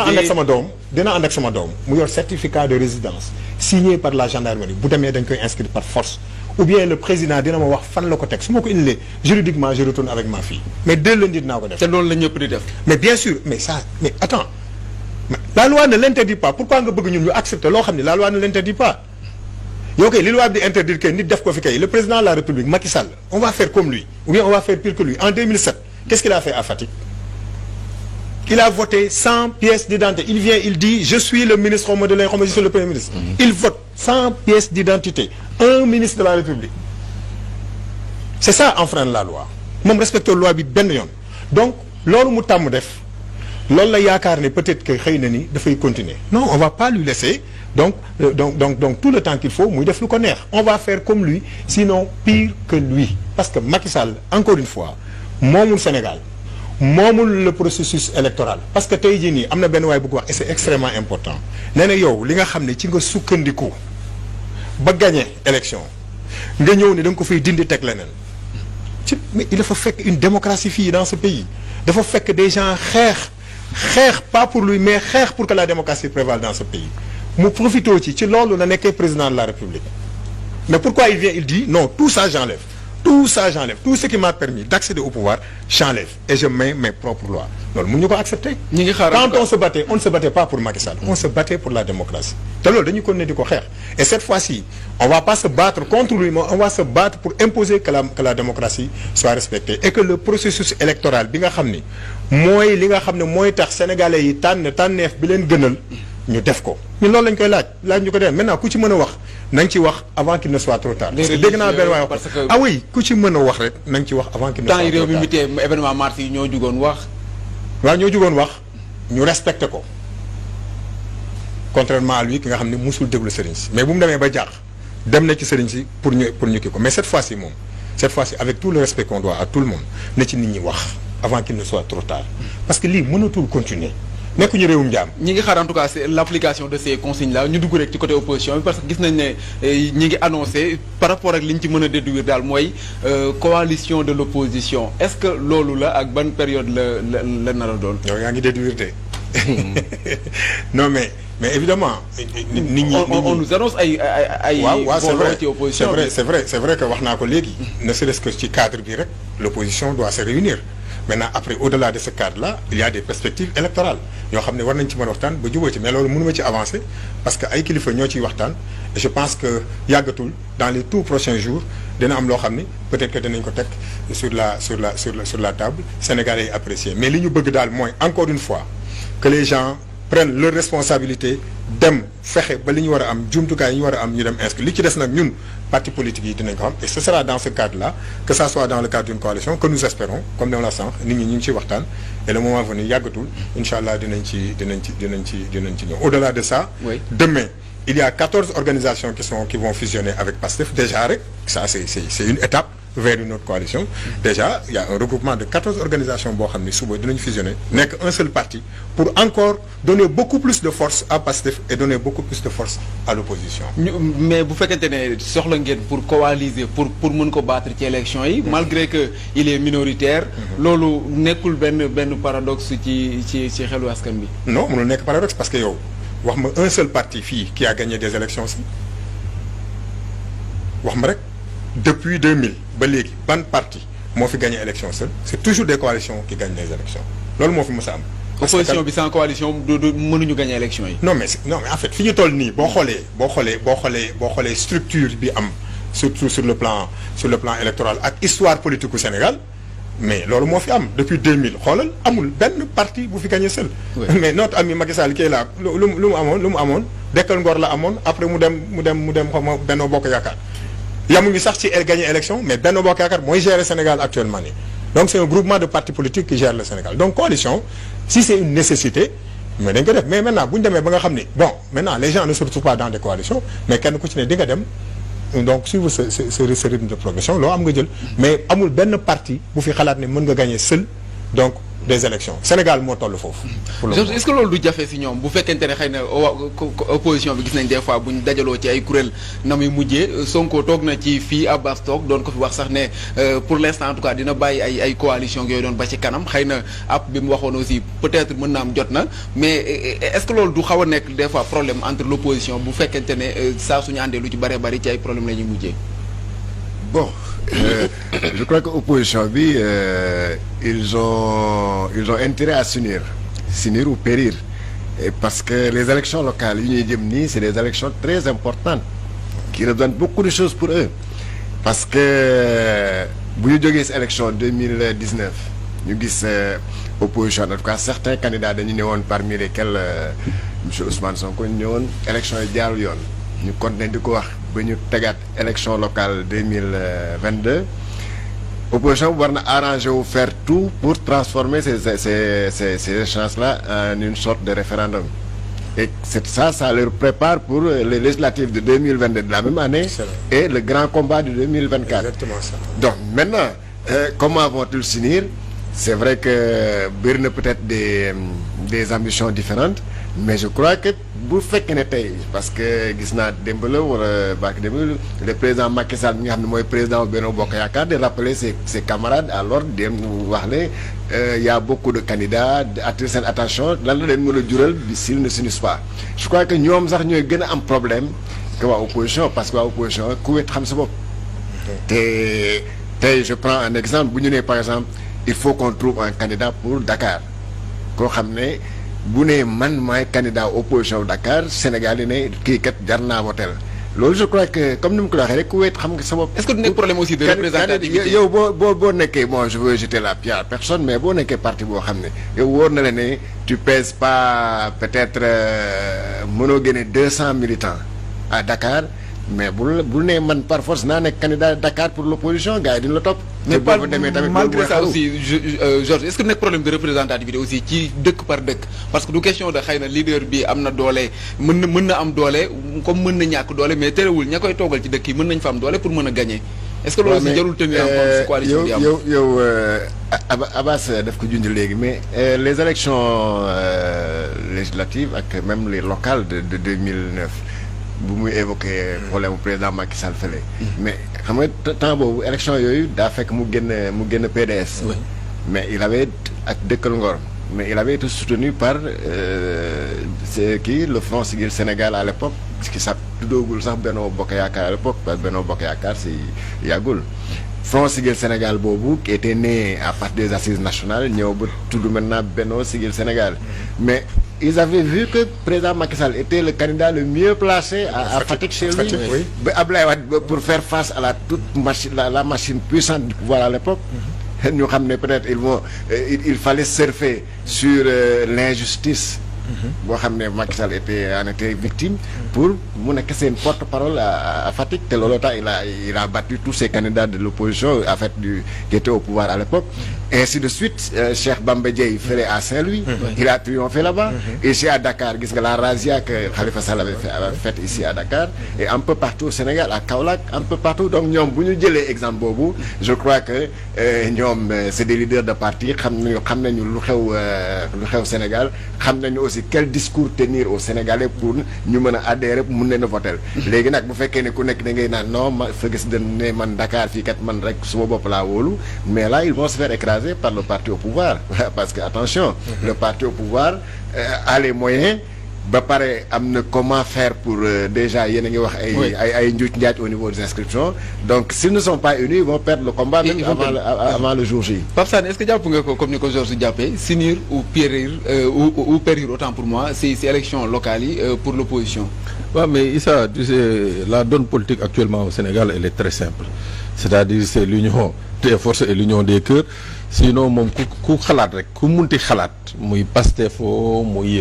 ànd ak sama doom mu yor certificat de résidence signé par la gendarmerie bu demee dañ koy inscrire par force ou bien le président dina ma wax fan la ko teg su ma ko indilee juridiquement je retourne avec ma fille mais dès lundi dinaa ko def. te loolu la ñëpp di def. mais bien sûr mais attends la loi ne l'interdit pas pourquoi nga bëgg ñun ñu accepter loo xam ne la loi ne l'interdit pas yow kay li loi bi di interdire que nit def ko fi kay le président de la République Macky Sall on va faire comme lui ou bien on va faire pire que lui en 2007 qu'est-ce qu'il a fait à Fatick? Il a voté sans pièce d'identité. Il vient, il dit je suis le ministre de l'information, je suis le premier ministre. Il vote sans pièce d'identité. Un ministre de la République. C'est ça enfreindre la loi. moom respecte loi bi benn yoon. Donc loolu mu tàmm def loolu la yaakaar ne peut-être que xëy na ni dafay continuer. Non, on va pas lui laisser donc tout le temps qu'il faut muy def lu ko neex. On va faire comme lui, sinon pire que lui. Parce que Macky Sall encore une fois moomul Sénégal. moomul le processus électoral parce que tey jii nii am na benn waay bu ko wax et c'est extrêmement important nee na yow li nga xam ne ci nga sukkandiku ba gagné élection nga ñëw ne da nga ko fay dindi teg leneen ci mais il dafa fekk une démocratie fii dans ce pays dafa fekk des gens xeex pas pour lui mais xeex pour que la démocratie prévale dans ce pays mu profité ci loolu la nekkee président de la République mais pourquoi il vient il dit non tout ça j'enlève tout ça j'enlève tout ce qui m'a permis d'accéder au pouvoir j'enlève et je mets mes propres lois loolu mun ñu ko accepter. Quand on se battait on ne se battait pas pour Macky Sall. On se battait pour la démocratie. te loolu dañuy continuer di ko xeex et cette fois-ci on va pas se battre contre lui mais on va se battre pour imposer que la démocratie soit respectée et que le processus électoral bi nga xam ni mooy li nga xam ne mooy tax sénégalais yi tànneef bi leen gënal ñu def ko ñun loolu lañ koy laaj ñu ko def maintenant ku ci mën a wax. nañ ci wax avant qu'il ne soit trop tard. parce que dégg naa benn waay wax ah oui ku ci mën a wax rek nañ ci wax avant qu'il ne soit trop tard. temps yi réew mi mi tee événement mars yi ñoo jugoon wax. waaw ñoo jugoon wax ñu respecté ko contrairement à lui ki nga xam ne musul déglu sëriñ si mais bu mu demee ba jaax dem na ci sëriñ si pour ñu kii ko mais cette fois-ci moom cette fois-ci avec tout le respect qu'on doit à tout le monde na ci nit ñi wax avant qu'il ne soit trop tard parce que lii mënatul continuer. nekkuñu réewum jaam. ñi ngi xaar en tout cas c'est l'application de ces consignes là ñu dugg rek ci côté opposition bi parce que gis nañ ne ñi ngi annoncé par rapport ak li ñu ci mën a déduire daal mooy coalition de l'opposition est-ce que loolu la ak ban période la nar a doon. yow yaa ngi déduire de non mais évidemment. nit ñi on nous annonce ay. waaw c'est vrai ci opposition bi c'est vrai que wax naa ko léegi. ne serait-ce que ci cadre bi rek l'opposition doit se réunir. Maintenant après au-delà de ce cadre-là il y a des perspectives électorales yoo xam ne war nañ ci mën a waxtaan ba jubóo ci mais loolu mënuma ci avancer parce que ay kilifa ñoo ciy waxtaan et je pense que yàggatul dans les tout prochains jours dina am loo xam ni peut-être que dinañ ko teg sur la table sénégalais yi apprécier mais li ñu bëgg daal mooy encore une fois que les gens prennent leurs responsabilités dem fexe ba li ñu war a am jumtukaay yi ñu war a am ñu dem inscrire li ci des nag ñun partis politiques yi dinañ ko xam et ce sera dans ce cadre-là que ça soit dans le cadre d'une coalition que nous espérons comme dama la sànq nit ñi ñu ngi ciy waxtaan et le moment venu yàggatul incha allah dinañ ci ñëw au-delà de ça. Oui. Demain il y a 14 organisations qui vont fusionner avec PASTEF déjà rek ça c'est une étape vers une autre coalition. Déjà il y a un regroupement de 14 organisations boo xam ne suba dinañ fusionner nekk un seul parti pour encore donner beaucoup plus de force à PASTEF et donner beaucoup plus de force à l'opposition. mais bu fekkente ne soxla ngeen pour coaliser pour mën ko battre ci élection yi. malgré que il est minoritaire. loolu nekkul benn paradoxe ci xelu askan bi. non mënul nekk paradoxe parce que yow wax ma un seul parti fii qui a gagné des élections si wax ma rek. Depuis 2000 ba léegi ban parti moo fi gagné élection seul c'est toujours des coalitions qui gagnent les élections loolu moo fi mës a am. opposition bi sans coalition du mënuñu gagné élection yi. non mais en fait fi ñu toll nii boo xoolee structure bi am surtout sur le plan électoral ak histoire politique u Sénégal mais loolu moo fi am depuis 2000 xoolal amul benn parti bu fi gagné seul. Oui. Mais notre ami Macky Sall kii là lu mu amoon Dekkal Ngor la amoon après mu dem xaw ma Benno Bokk Yaakaar. yamuñu sax ci gagné élection mais Benno Bokk Yaakaar mooy gérer Sénégal actuellement nii donc c'est un groupement de partis politiques qui gère le Sénégal donc coalition si c'est une nécessité mais dañ ko def mais maintenant bu ñu demee ba nga xam ni bon maintenant les gens ne se retrouvent pas dans des coalitions mais kenn ku ci ne di nga dem donc suivre ce rythme de progression loo am nga jël mais amul benn parti bu fi xalaat ne mën nga gagner seul donc des élections Sénégal moo toll foofu. est-ce que loolu du jafe si ñoom bu fekkente ne xëy na opposition bi gis nañ des fois bu ñu dajaloo ci ay kuréel na muy mujjee Sonko toog na ci fii Abbas toog doon ko fi wax sax ne pour l'instant en tout cas dina bàyyi ay coalition yooyu doon ba ci kanam xëy na ab bi mu waxoon aussi peut-être mën na am jot na mais est-ce que loolu du xaw a nekk des fois problème entre l'opposition bu fekkente ne saa suñu àndee lu ci bëree bëri ci ay problème la ñuy mujjee. Bon. Je crois que opposition bi ils ont intérêt à s'unir ou périr et parce que les élections locales yi ñuy jëm nii c'est des élections très importantes qui représentent beaucoup de choses pour eux parce que bu ñu jógee ci élection 2019 ñu gis opposition en tout cas certains candidats dañu ne woon parmi lesquels monsieur Ousmane Sonko ñu ñëwoon élection yi jaarul yoon ñu continuer di ko wax ba ñu tegaat élection locale 2022 opposition bu war na arranger wu faire tout pour transformer ces échéances-là en une sorte de référendum et c'est ça leur prépare pour les législatives de 2022 de la même année et le grand combat de 2024. Exactement ça. Donc maintenant comment vont-ils s'unir? C'est vrai que bëri na peut-être des ambitions différentes mais je crois que bu fekkee ne tey parce que gis naa démb la wala barke démb le président Macky Sall mi nga xam ne mooy président Benno Bokk Yaakaar de rappeler ses camarades à l'ordre dem wax ne y a beaucoup de candidats attirer seen attention lan la leen mën a jural bi s'ils ne s'unissent pas je crois que ñoom sax ñooy gën a am problème que waa opposition parce que waa opposition ku wet xam sa bopp te tey je prends un exemple bu ñu nee par exemple il faut qu'on trouve un candidat pour Dakar koo xam ne bu ne man maay candidat opposition Dakar Sénégal yi ne kii kat jar naa voter loolu je crois que comme ni mu ko waxee rek ku wéet xam nga sa bopp. est-ce que du nekk problème aussi de représentativité yow boo nekkee bon je veux jeter la pierre à personne mais boo nekkee parti boo xam ne yow wóor na la ne tu pèses pas peut-être mënoo génne 200 militants à Dakar mais bul ne man par force naa nekk candidat Dakar pour l'opposition gars yi duñu la topp. mais malgré ça aussi Georges est-ce que nekk problème de représentativité aussi ci dëkk par dëkk parce que du question de xëy na leader bi am na doole mën na am doole comme mën na ñàkk doole mais terewul ña koy toogal ci dëkk yi mën nañ fa am doole pour mën a gagner est-ce que loolu aussi jarul tenir en compte ci coalition bi am yow Abbas daf ko junj léegi mais les élections législatives ak même les locales de 2009 bu muy évoqué problème président Macky Sall fële mais xam nga temps boobu élection yooyu daa fekk mu génn PDS mais il avait ak Dëkkal Ngor mais il avait été soutenu par c'est kii le Front Siggil Sénégal à l'époque qui sax tuddoogul sax Benno Bokk Yaakaar à l'époque parce que Benno Bokk Yaakaar si yàggul Front Siggil Sénégal boobu qui était né à partir des assises nationales ñëw ba tudd maintenant Benno Siggil Sénégal mais ils avaient vu que président Macky Sall était le candidat le mieux placé à Fatick chez lui ba Abdoulaye Wade pour faire face à la machine puissante du pouvoir à l'époque ñu xam ne peut-être il fallait surfer sur l'injustice boo xam ne Macky Sall en était victime pour mu nekk seen porte-parole à Fatick te looloo tax il a battu tous ces candidats de l'opposition en fait qui étaient au pouvoir à l'époque et ainsi de suite Cheikh Bamba Dièye fële à Saint-Louis il a triomphé là-bas ici à Dakar gis nga la razzia que Khalifa Sall avait fait ici à Dakar et un peu partout au Sénégal à Kaolack un peu partout donc ñoom bu ñu jëlee exemple boobu je crois que ñoom c'est des leaders de parti xam nañu lu xew Sénégal xam nañu aussi quel discours tenir aux Sénégalais pour ñu mën a adhérer mun leen a voter léegi nag bu fekkee ne ku nekk da ngay naan non ma fa gis ne man Dakar fii kat man rek suma bopp laa wóolu mais là ils vont se faire écraser par le parti au pouvoir parce que attention le parti au pouvoir a les moyens ba pare am na comment faire pour déjà yéen a ngi wax ay njuuj njaaj au niveau des inscriptions donc s'ils ne sont pas unis ils vont perdre le combat même avant le jour J. Pape Sané est-ce que jàpp nga ko comme ni ko Georges jàppee s'unir ou périr ou périr autant pour moi si élection locale yi pour l'opposition. Ouais, mais Issa, tu sais, la donne politique actuellement au Sénégal elle est très simple c'est-à-dire c'est l'union des forces et l'union des cœurs sinon moom ku xalaat rek ku munti xalaat muy Pastef muy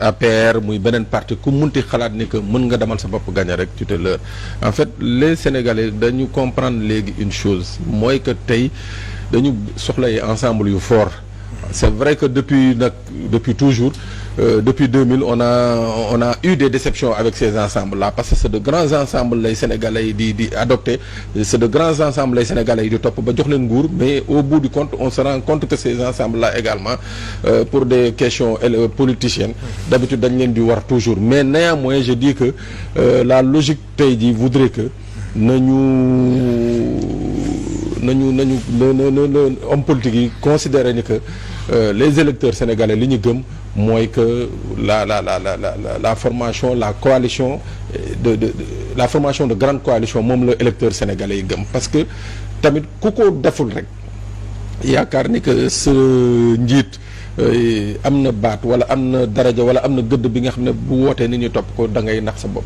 APR muy beneen parti ku munti xalaat ni que mën nga demal sa bopp gagner rek tu te leurres en fait les Sénégalais dañu comprendre léegi une chose mooy que tey dañu soxla ay ensemble yu fort c'est vrai que depuis toujours depuis 2000 on a eu des déceptions avec ces ensembles là parce que c'est de grands ensembles lay Sénégalais yi di adopter, c'est de grands ensembles lay Sénégalais yi di topp ba jox leen nguur, mais au bout du compte on se rend compte que ces ensembles là également pour des questions politiciennes d'habitude dañ leen di war toujours, mais néanmoins je dis que la logique tey jii voudrait que nañu homme politique yi considérer ni que les électeurs sénégalais li ñu gëm mooy que la formation la coalition la formation de grande coalition moom la électeurs sénégalais yi gëm, parce que tamit ku ko deful rek yaakaar ni que sa njiit am na baat wala am na daraja wala am na gëdd bi nga xam ne bu wootee nit ñi topp ko da ngay nax sa bopp.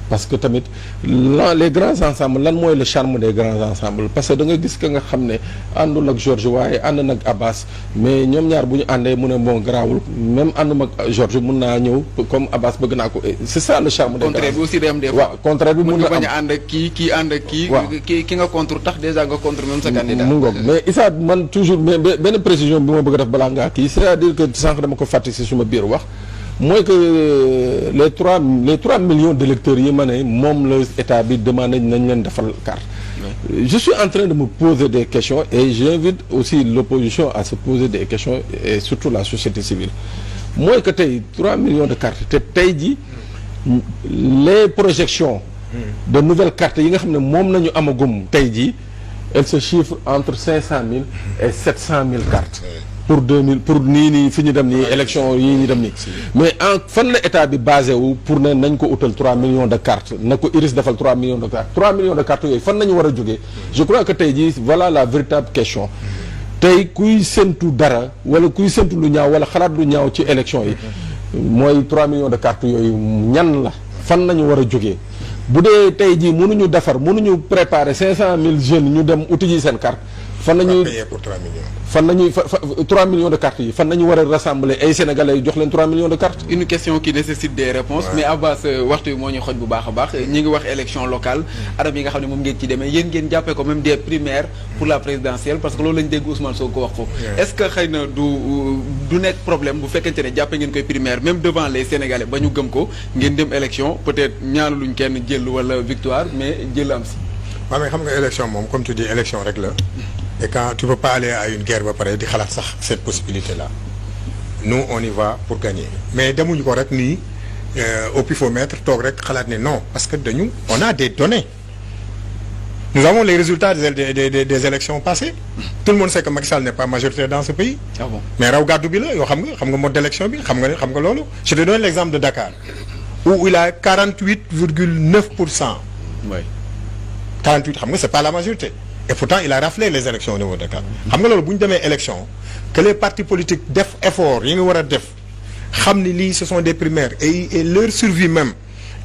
parce que tamit les grands ensembles lan mooy le charme des grands ensembles, parce que da nga gis que nga xam ne àndul ak Georges waaye ànd nag Abbas, mais ñoom ñaar bu ñu àndee mu ne bon garaawul même ànduma ak Georges mun naa ñëw comme Abbas bëgg naa ko, c'est ça le charme des contraire bi aussi day am des fois. waaw contraire bi mun na am bañ a ànd ak kii ànd ak kii. waaw ki nga contre tax déjà nga contre même sa candidat. mu ngoog mais Issa man toujours mais benn précision bi ma bëgg a def balaa ngaa kii c'est-à-dire que sànq dama ko fàtte si suma biir wax mooy que les 3 millions d'électeurs yi ma ne moom la état bi demandé nañ leen defal carte. Je suis en train de me poser des questions et j'invite aussi l'opposition à se poser des questions et surtout la société civile. mooy que tey 3 millions de cartes te tey ji les projections de nouvelles cartes yi nga xam ne moom nañu amagum tey ji elles se chiffrent entre 500 000 et 700 000 cartes pour 2000 pour nii fi ñu dem nii élection yi ñu dem nii. mais en fan la état bi basé wu pour ne nañ ko utal 3 millions de cartes na ko Iris defal 3 millions de cartes 3 millions de cartes yooyu fan nañu war a jógee. je crois que tey jii voilà la véritable question. tey kuy séntu dara wala kuy séntu lu ñaaw wala xalaat lu ñaaw ci élection yi mooy 3 millions de cartes yooyu ñan la fan nañu war a jógee. bu dee tey jii mënuñu defar mënuñu préparer 500 000 jeunes ñu dem uti ji seen carte fan nañuy payer pour 3 millions. fan nañuy 3 millions de cartes yi fan nañu war a rassembler ay sénégalais jox leen 3 millions de cartes. une question qui nécessite des réponses. mais Abbas waxtu bi moo ñu xoj bu baax a baax ñi ngi wax élection locale adam yi nga xam ne moom ngeen ci demee yéen ngeen jàppee ko même des primaires pour la présidentielle parce que loolu lañu dégg Ousmane Sonko wax foofu. est-ce que xëy na du nekk problème bu fekkente ne jàppee ngeen koy primaire même devant les sénégalais ba ñu gëm ko ngeen dem élection peut-être ñaanaluñ kenn jël wala victoire mais jël am si. waaw mais xam nga élection moom comme tu dis élection rek la. et quand tu peux pas aller à une guerre ba pare di xalaat sax cette possibilité là nous on y va pour gagner mais demuñu ko rek nii au pifomètre toog rek xalaat ne non parce que dañu on a des données nous avons les résultats des élections passées tout le monde sait que Macky Sall n'est pas majoritaire dans ce pays. Ah bon? mais raw gàddu bi la yoo xam nga mode d'élection bi xam nga loolu je te donne l'exemple de Dakar où il a 48,9%. oui 48 xam nga c'est pas la majorité. et pourtant il a raflé les élections au niveau de Dakar. xam nga loolu bu ñu demee élection que les partis politiques def effort yi nga war a def xam ni lii ce sont des primaires et leur survie même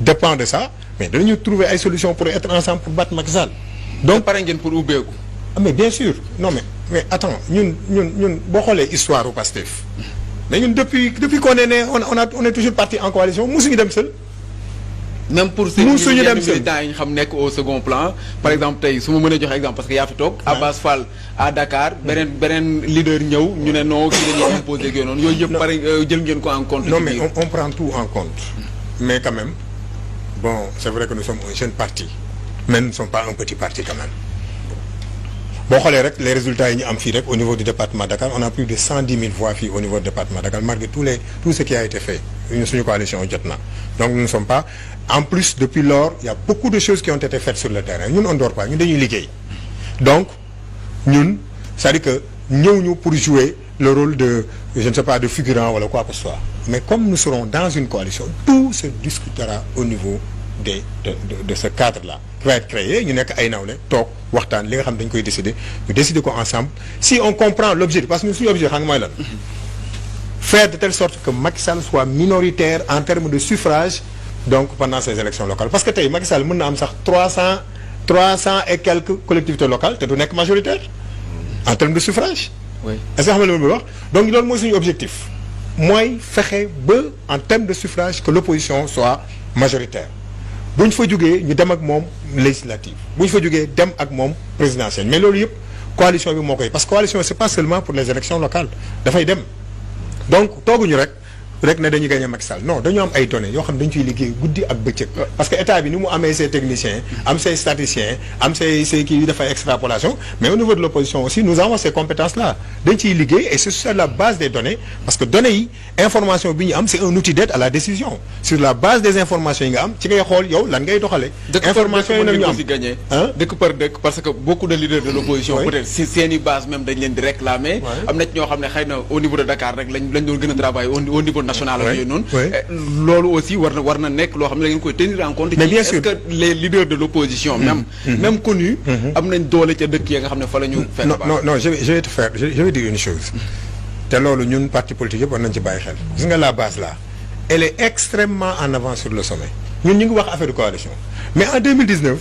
dépend de ça mais danañu trouver ay solutions pour être ensemble pour battre Macky Sall. donc pare ngeen pour ubbeeku. ah mais bien sûr non mais attends ñun boo xoolee histoire u Pastef mais ñun depuis qu'on est né on est toujours parti en coalition musuñu dem seul. même pour ces musuñu dem seul militants yi ñu xam nekk au second plan par exemple tey su ma mënee joxe exemple parce que yaa fi toog Abbas Fall à Dakar beneen leader ñëw ñu ne non kii dañuy imposer ak noonu yooyu yëpp pare jël ngeen ko en compte. non mais on prend tout en compte mais quand même bon c'est vrai que nous sommes un jeune parti mais nous ne sommes pas un petit parti quand même boo xoolee rek les résultats yi ñu am fii rek au niveau du département de Dakar on a plus de 110 000 voix fii au niveau du département de Dakar malgré tout ce qui a été fait suñu coalition jot na donc nous ne sommes pas en plus depuis lors il y a beaucoup de choses qui ont été faites sur le terrain ñun on dort pas ñun dañuy liggéey donc ñun c'est-à-dire que ñëw ñu pour jouer le rôle de je ne sais pas de figurant wala quoi que ce soit mais comme nous serons dans une coalition tout se discutera au niveau de ce cadre-là qui va être créé ñu nekk ay nawle toog waxtaan li nga xam dañ koy décider ñu décider ko ensemble si on comprend l'objectif parce que ñun suñu objectif xam nga mooy lan faire de telle sorte que Macky Sall soit minoritaire en termes de suffrage donc pendant ces élections locales parce que tey Macky Sall mën na am sax 300 et quelques collectivités locales te du nekk majoritaire en termes de suffrage. oui est-ce que xam nga li ma bëgg wax donc loolu mooy suñu objectif mooy fexe ba en termes de suffrage que l'opposition soit majoritaire bu ñu fa jógee ñu dem ak moom législative bu ñu fa jógee dem ak moom présidentielle mais loolu yëpp coalition bi moo koy parce que coalition c'est pas seulement pour les élections locales dafay dem donc tooguñu rek rek ne dañuy gagné Macky Sall non dañu am ay données yoo xam dañu ciy liggéey guddi ak bëccëg. parce que état bi ni mu amee ses techniciens am ses statisticiens am ses kii yu dafay extrapolation mais au niveau de l'opposition aussi nous avons ces compétences là dañ ciy liggéey et c'est sur la base des données parce que données yi information bi ñu am c'est un outil d'aide à la décision sur la base des informations yi nga am ci ngay xool yow lan ngay doxalee. information yi nag ñu am dëkk par dëkk parce que beaucoup de leaders de l'opposition peut-être si seeni base même dañ leen di réclamer. am na ci ñoo xam ne xëy na au niveau de Dakar rek lañ doon gën a travailler au niveau national ak yooyu noonu. loolu aussi war na nekk loo xam ne da ngeen koy tenir en compte. mais bien sûr est-ce que les leaders de l'opposition même connus am nañ doole ca dëkk ya nga xam ne fa la ñu fekk non je vais dire une chose te loolu ñun parti politique yëpp war nañ ci bàyyi xel gis nga la base là elle est extrêmement en avance sur le sommet ñun ñu ngi wax affaire de coalition mais en 2019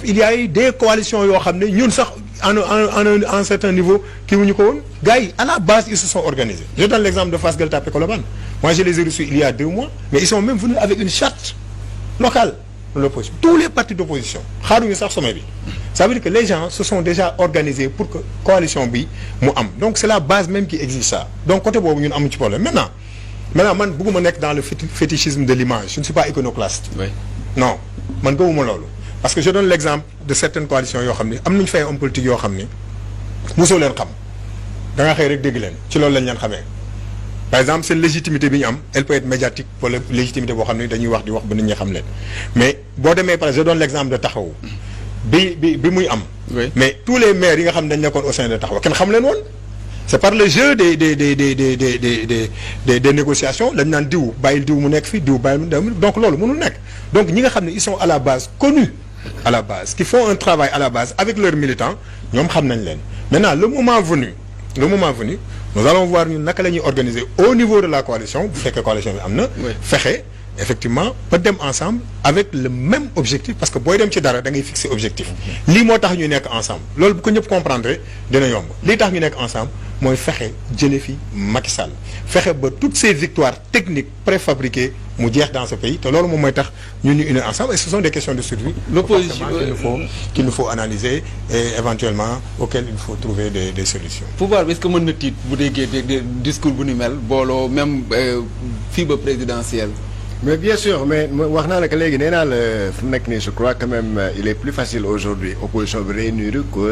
il y a eu des coalitions yoo xam ne ñun sax en certain niveau kii wuñu ko woon gars yi à la base ils se sont organisés je donne l'exemple de Fass Gueule Tapée Colobane moi je les ai reçus il y a 2 mois mais ils sont même venus avec une charte locale de l'opposition tous les partis d'opposition xaaruñu sax sommet bi ça veut dire que les gens se sont déjà organisés pour que coalition bi mu am donc c'est la base même qui exige ça donc côté boobu ñun amuñu ci problème maintenant man bëgguma nekk dans le fétichisme de l'image je ne suis pas iconoclaste non man gëmuma loolu parce que je donne l'exemple de certaines coalitions yoo xam ne am nañu fay homme politique yoo xam ne mosoo leen xam da nga xëy rek dégg leen ci loolu lañ leen xamee par exemple seen légitimité bi ñu am elle peut être médiatique wala légitimité boo xam ne dañuy wax di wax ba nit ñi xam leen mais boo demee par exemple je donne l'exemple de Taxawu bi muy am mais tous les maires yi nga xam ne dañ nekkoon au sein de Taxawu kenn xam leen woon c'est par le jeu des négociations lañ naan diw bàyyil diw mu nekk fii diw bàyyil mu donc loolu mënul nekk donc ñi nga xam ne ils sont à la base connus à la base qui font un travail à la base avec leurs militants ñoom xam nañ leen maintenant le moment venu nous allons voir ñun naka la ñuy organiser au niveau de la coalition bu fekkee coalition bi am na fexe effectivement ba dem ensemble avec le même objectif parce que booy dem ci dara da ngay fixer objectif lii moo tax ñu nekk ensemble loolu bu ko ñëpp comprendre dina yomb lii tax ñu nekk ensemble mooy fexe jële fi Macky Sall fexe ba toutes ces victoires techniques préfabriquées mu jeex dans ce pays te loolu moom mooy tax ñun ñu unir ensemble et ce sont des questions de survie l'opposition qu'il nous faut analyser et éventuellement auxquelles il faut trouver des solutions. pouvoir bi est-ce que mën na tiit bu déggee discours bu ni mel booloo même fii ba présidentielle. mais bien sûr mais wax naa la que léegi nee naa la fu mu nekk nii je crois quand même il est plus facile aujourd'hui opposition bi réunir que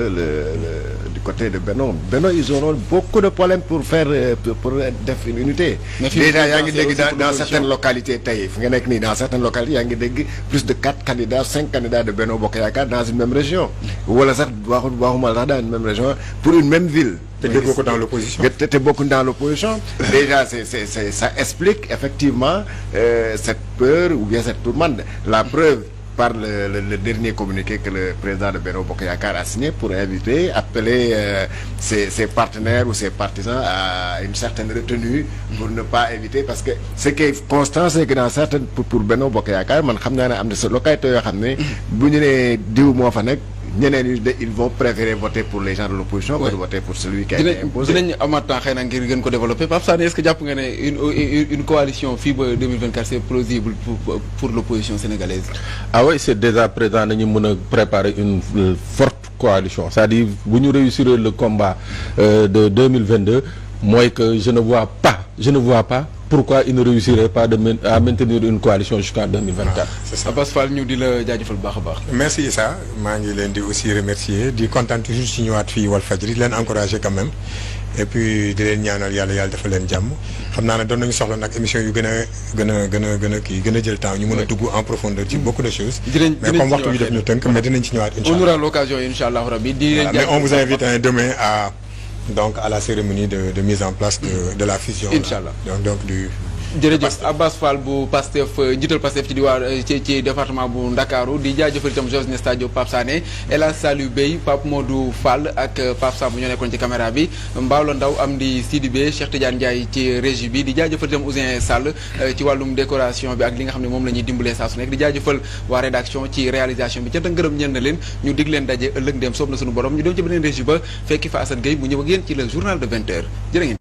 du côté de Benno ils auront beaucoup de problèmes pour faire pour def une unité. déjà yaa ngi dégg dans certaines localités tey fu nga nekk nii dans certaines localités yaa ngi dégg plus de 4 candidats 5 candidats de Benno Bokk Yaakaar dans une même région wala sax waxuma sax dans une même région pour une même ville. te déggoo ko dans l'opposition. te bokk dans l'opposition déjà c'est ça explique effectivement cette peur ou bien cette tourmente la preuve par le dernier communiqué que le président de Benno Bokk Yaakaar a signé pour inviter appeler ses partenaires ou ses partisans à une certaine retenue pour ne pas éviter parce que ce qui est constant c'est que dans certaines pour Benno Bokk Yaakaar man xam naa ne am na sa localité yoo xam ne bu ñu nee diw moo fa nekk ñeneen ñi ils vont préférer voter pour les gens de l'opposition que de voter pour celui qui a été imposé. dinañ amaat temps xëy na ngir gën ko développer Pape Sané est-ce que jàpp nga ne une coalition fii ba 2024 c'est plausible pour l'opposition sénégalaise. ah oui c'est déjà présent nañu mën a préparer une forte coalition c'est-à-dire bu ñu réussir le combat de 2022 mooy que je ne vois pas pourquoi il ne réussirait pas à maintenir une coalition jusqu'en 2024. c'est ça Abass Fall ñu di la jaajëfal bu baax a baax. merci Issa maa ngi leen di aussi remercier di kontaan toujours ci ñëwaat fii Walfadjri di leen encourager quand même et puis di leen ñaanal yàlla dafa leen jàmm xam naa ne doon nañu soxla nag émission yu gën a jël temps ñu mën a dugg en profondeur ci beaucoup de choses. mais comme waxtu bi def ñu tënk mais dinañ ci ñëwaat incha allah. on aura l'occasion incha allah rabbi di leen mais on vous invite demain à la cérémonie de mise en place de la fusion. Inch'Allah. donc du. jërëjëf Abass Fall bu Pastef njiital Pastef ci département bu Ndakaaru di jaajëfal itam Josne Stadio Pape Sané El Hadj Saliou Bey Pape Modou Fall ak Pape Samb ñoo nekkoon ci caméra bi Mbaalo Ndaw am di Sidibé Cheikh Tidiane Ndiaye ci régie bi di jaajëfal itam Ousin Sall ci wàllum décoration bi ak li nga xam ne moom la ñuy dimbalee saa su nekk di jaajëfal waa rédaction ci réalisation bi ca ngërëm ñeel na leen ñu dig leen daje ëllëg dem soob na suñu borom ñu dem ci beneen régie ba fekki fa Assane Gueye mu ñëw ak yéen ci le journal de 20h jërë ngeen